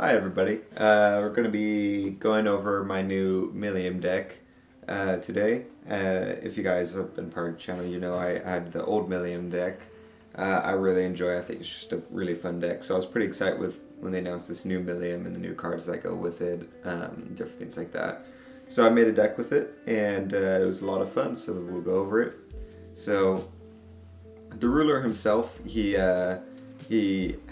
Hi everybody. We're going to be going over my new Millium deck today. If you guys have been part of the channel, you know I had the old Millium deck. I really enjoy it. I think it's just a really fun deck. So I was pretty excited when they announced this new Millium and the new cards that go with it, different things like that. So I made a deck with it, and it was a lot of fun, so we'll go over it. So the ruler himself, he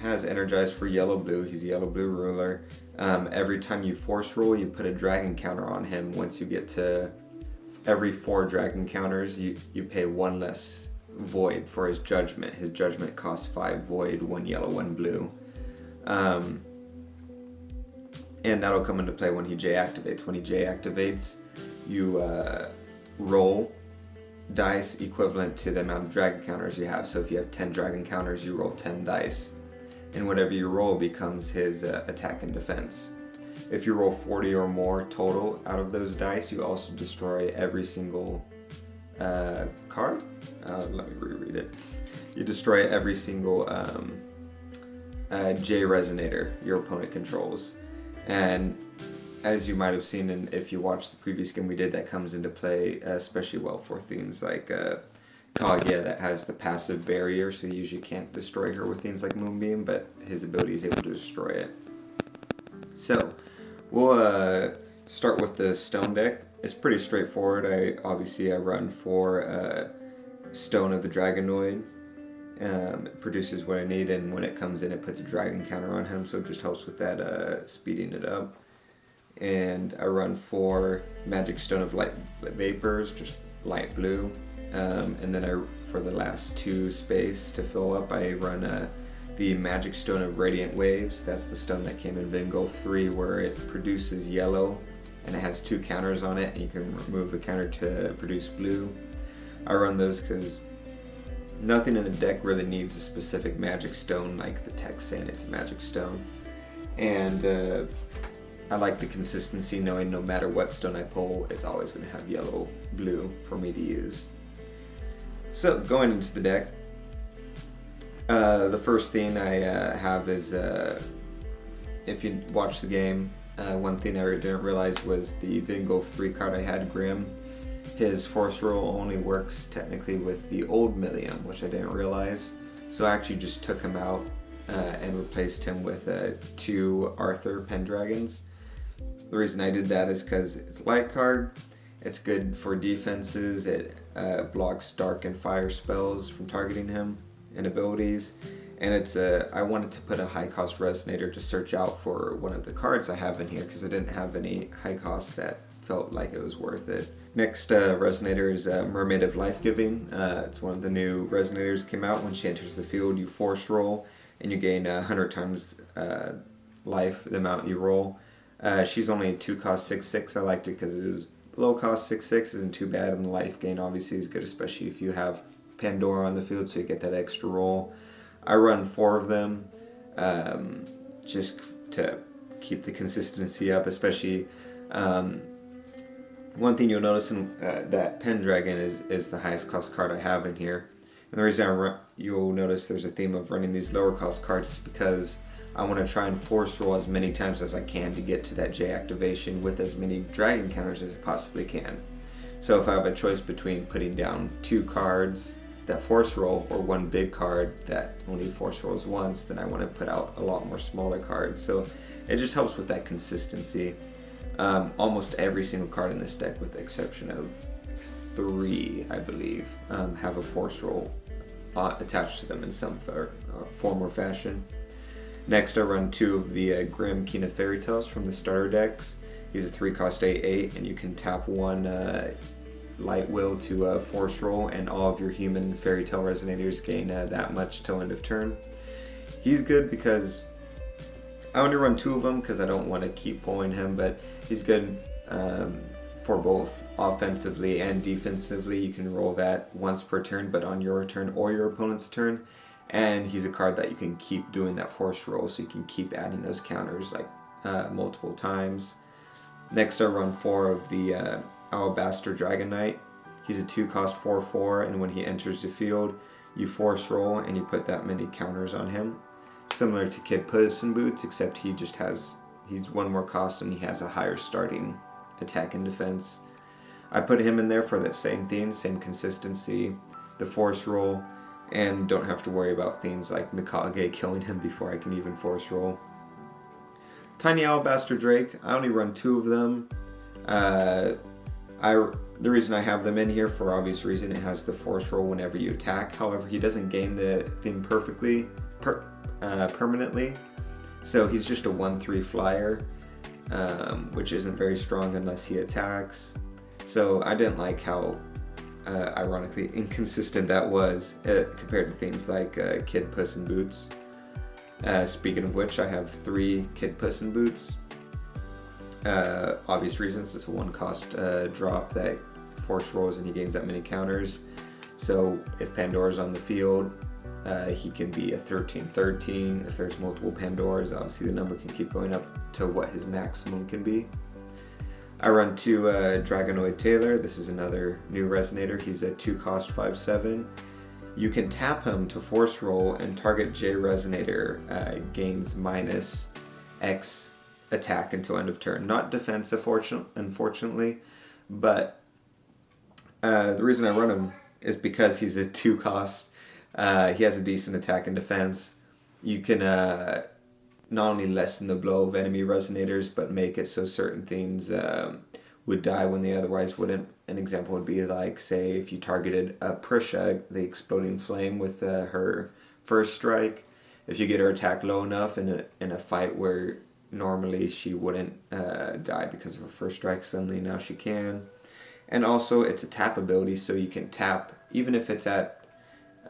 has energized for yellow-blue. He's a yellow-blue ruler. Every time you force roll, you put a dragon counter on him. Once you get to every 4 dragon counters, you pay 1 less void for his judgment. His judgment costs 5 void, 1 yellow, 1 blue. And that'll come into play when he J activates. When he J activates, you roll dice equivalent to the amount of dragon counters you have. So if you have 10 dragon counters, you roll 10 dice. And whatever you roll becomes his attack and defense. If you roll 40 or more total out of those dice, you also destroy every single card. Let me reread it. You destroy every single J resonator your opponent controls. And as you might have seen, and if you watched the previous game we did, that comes into play especially well for things like Kaguya that has the passive barrier, so you usually can't destroy her with things like Moonbeam, but his ability is able to destroy it. So we'll start with the stone deck. It's pretty straightforward. I run 4 Stone of the Dragonoid. It produces what I need, and when it comes in, it puts a dragon counter on him, so it just helps with that speeding it up. And I run 4 Magic Stone of Light Vapors, just light blue. And then for the last 2 space to fill up, I run the Magic Stone of Radiant Waves. That's the stone that came in Vingolf 3, where it produces yellow, and it has 2 counters on it, and you can remove a counter to produce blue. I run those because nothing in the deck really needs a specific magic stone, like the text saying it's a magic stone. And I like the consistency, knowing no matter what stone I pull, it's always going to have yellow, blue for me to use. So going into the deck, the first thing I have is, if you watch the game, one thing I didn't realize was the Vingolf 3 card I had, Grim. His force roll only works technically with the old Millium, which I didn't realize. So I actually just took him out and replaced him with 2 Arthur Pendragons. The reason I did that is because it's a light card, it's good for defenses, it blocks dark and fire spells from targeting him and abilities, and I wanted to put a high cost resonator to search out for one of the cards I have in here, because I didn't have any high cost that felt like it was worth it. Next resonator is Mermaid of Life Giving. It's one of the new resonators came out. When she enters the field, you force roll, and you gain 100 times life, the amount you roll. She's only a 2 cost 6/6. I liked it because it was low cost 6/6 isn't too bad, and the life gain obviously is good, especially if you have Pandora on the field, so you get that extra roll. I run 4 of them just to keep the consistency up, especially one thing you'll notice in that Pendragon is the highest cost card I have in here. And the reason you'll notice there's a theme of running these lower cost cards is because I want to try and force roll as many times as I can to get to that J activation with as many dragon counters as I possibly can. So if I have a choice between putting down 2 cards that force roll or 1 big card that only force rolls once, then I want to put out a lot more smaller cards. So it just helps with that consistency. Almost every single card in this deck, with the exception of 3, I believe, have a force roll attached to them in some form or fashion. Next, I run 2 of the Grim King of Fairy Tales from the starter decks. He's a 3 cost 8/8, and you can tap 1 Light Will to force roll, and all of your human fairy tale resonators gain that much till end of turn. He's good because I only run 2 of them because I don't want to keep pulling him, but he's good for both offensively and defensively. You can roll that once per turn, but on your turn or your opponent's turn. And he's a card that you can keep doing that force roll, so you can keep adding those counters like multiple times. Next, I run 4 of the Alabaster Dragonoid. He's a 2 cost 4/4, and when he enters the field, you force roll and you put that many counters on him. similar to Kid Puss in Boots, except he's one more cost and he has a higher starting attack and defense. I put him in there for the same thing, same consistency, the force roll, and don't have to worry about things like Mikage killing him before I can even force roll. Tiny Alabaster Drake, I only run 2 of them. The reason I have them in here, for obvious reason, it has the force roll whenever you attack. However, he doesn't gain the thing permanently. So he's just a 1/3 flyer, which isn't very strong unless he attacks. So I didn't like how ironically inconsistent that was compared to things like Kid Puss in Boots. Speaking of which, I have 3 Kid Puss in Boots. Obvious reasons, it's a 1-cost drop that force rolls and he gains that many counters. So if Pandora's on the field, he can be a 13/13. If there's multiple Pandoras, obviously the number can keep going up to what his maximum can be. I run 2 Dragonoid Tailor. This is another new resonator. He's a 2-cost 5/7. You can tap him to force roll, and target J resonator gains minus X attack until end of turn. Not defense, unfortunately, but the reason I run him is because he's a 2-cost. He has a decent attack and defense. You can not only lessen the blow of enemy resonators, but make it so certain things would die when they otherwise wouldn't. An example would be like, say, if you targeted Prisha, the Exploding Flame, with her first strike. If you get her attack low enough in a fight where normally she wouldn't die because of her first strike, suddenly now she can. And also, it's a tap ability, so you can tap even if it's at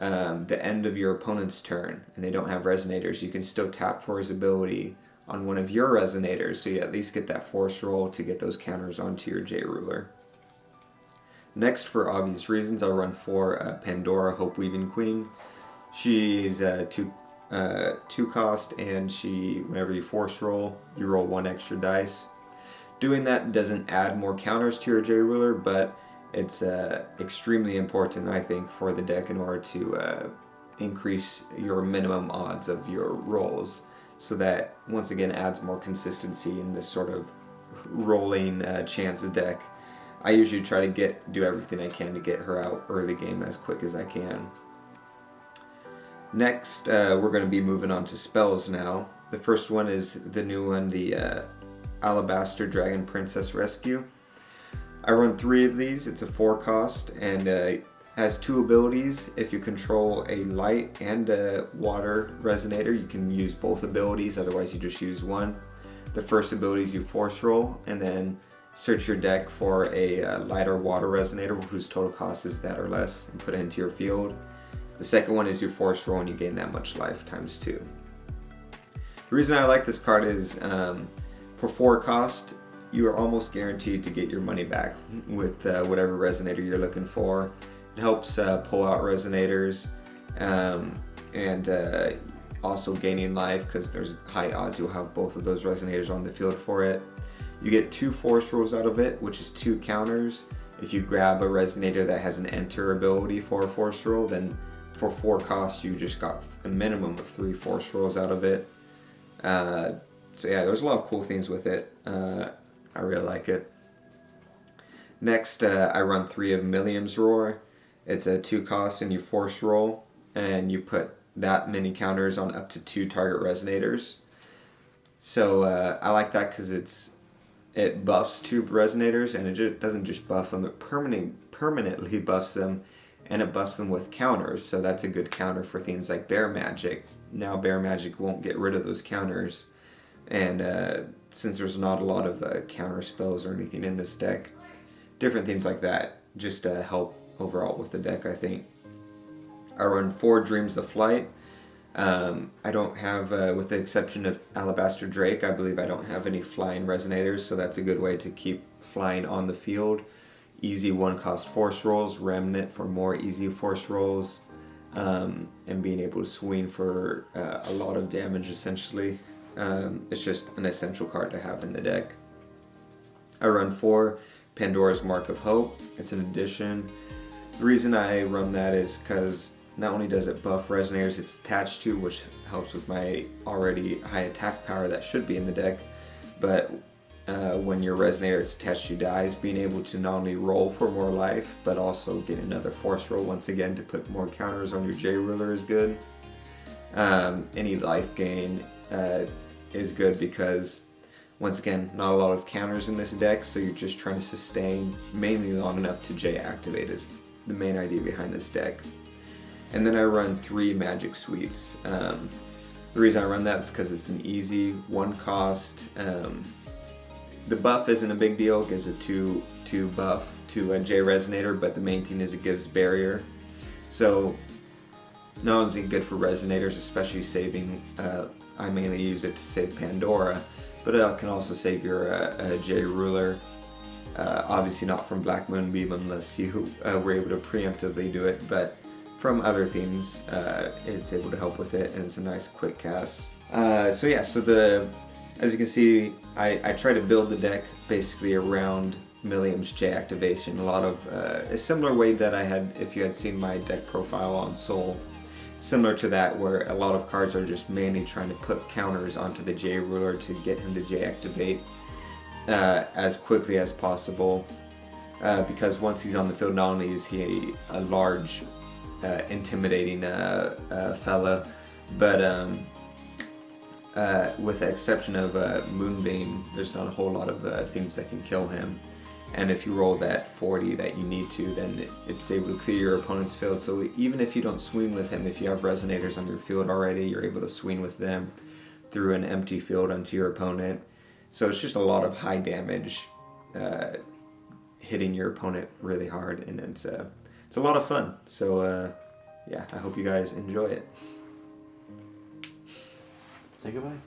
the end of your opponent's turn and they don't have resonators. You can still tap for his ability on one of your resonators, so you at least get that force roll to get those counters onto your J ruler. Next, for obvious reasons, I'll run 4 Pandora Hope Weaving Queen. She's a 2-cost, and whenever you force roll, you roll 1 extra dice. Doing that doesn't add more counters to your J ruler, but it's extremely important, I think, for the deck in order to increase your minimum odds of your rolls, so that once again adds more consistency in this sort of rolling chance deck. I usually try to do everything I can to get her out early game as quick as I can. Next, we're going to be moving on to spells now. The first one is the new one, the Alabaster Dragon Princess Rescue. I run 3 of these. It's a 4-cost and has 2 abilities. If you control a light and a water resonator, you can use both abilities, otherwise you just use one. The first ability is you force roll, and then search your deck for a light or water resonator whose total cost is that or less, and put it into your field. The second one is you force roll and you gain that much life times 2. The reason I like this card is for 4 cost, you are almost guaranteed to get your money back with whatever resonator you're looking for. It helps pull out resonators and also gaining life, because there's high odds you'll have both of those resonators on the field for it. You get 2 force rolls out of it, which is 2 counters. If you grab a resonator that has an enter ability for a force roll, then for 4 costs you just got a minimum of 3 force rolls out of it. So yeah, there's a lot of cool things with it. I really like it. Next, I run 3 of Millium's Roar. It's a 2-cost and you force roll, and you put that many counters on up to 2 target resonators. So I like that because it buffs 2 resonators, and it doesn't just buff them, it permanently buffs them, and it buffs them with counters. So that's a good counter for things like Bear Magic. Now Bear Magic won't get rid of those counters, and since there's not a lot of counter spells or anything in this deck, different things like that just help overall with the deck, I think. I run 4 Dreams of Flight. I don't have, with the exception of Alabaster Drake, I believe I don't have any flying resonators, so that's a good way to keep flying on the field. Easy 1-cost force rolls, Remnant for more easy force rolls, and being able to swing for a lot of damage essentially. It's just an essential card to have in the deck. I run 4 Pandora's Mark of Hope. It's an addition. The reason I run that is because not only does it buff resonators it's attached to, which helps with my already high attack power that should be in the deck, but when your resonator it's attached to dies, being able to not only roll for more life, but also get another force roll once again to put more counters on your J ruler is good. Any life gain is good because, once again, not a lot of counters in this deck, so you're just trying to sustain mainly long enough to J activate is the main idea behind this deck. And then I run 3 magic suites. The reason I run that is because it's an easy 1 cost. The buff isn't a big deal, it gives a 2 buff to a J resonator, but the main thing is it gives barrier. So not only is it good for resonators, especially saving, I mainly use it to save Pandora, but it can also save your J ruler. Obviously not from Black Moonbeam unless you were able to preemptively do it, but from other things it's able to help with it, and it's a nice quick cast. As you can see, I try to build the deck basically around Millium's J activation. A lot of a similar way that I had if you had seen my deck profile on Soul. Similar to that, where a lot of cards are just mainly trying to put counters onto the J ruler to get him to J activate as quickly as possible. Because once he's on the field, not only is he a large, intimidating fella, but with the exception of Moonbeam, there's not a whole lot of things that can kill him. And if you roll that 40 that you need to, then it's able to clear your opponent's field. So even if you don't swing with him, if you have resonators on your field already, you're able to swing with them through an empty field onto your opponent. So it's just a lot of high damage, hitting your opponent really hard, and it's a lot of fun. So yeah, I hope you guys enjoy it. Say goodbye.